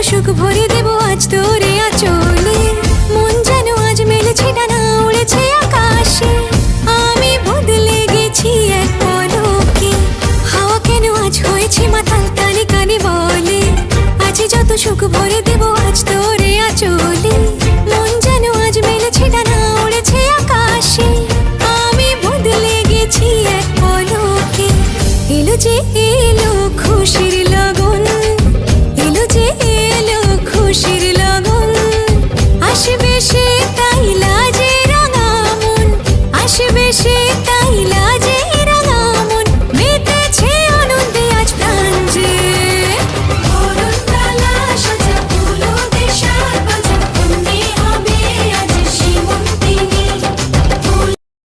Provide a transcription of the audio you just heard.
সুখ ভরে দেব আজ তোরে আঁচলে। মন যেন আজ মেলেছে ডানা, উড়েছে আকাশে। আমি বদলে গেছি এক পলকে, হাওয়া কেন আজ হয়েছে মাতাল, কানে কানে বলে আজ যত সুখ ভরে দেব আজ তোরে আঁচলে। মন যেন আজ মেলেছে ডানা, উড়েছে আকাশে। আমি বদলে গেছি এক পলকে। এলো যে এলো খুশির লগন, এলো যে এলো খুশির লগন। আসবে সে তাই লাজে রাঙা মন, আসবে সে তাই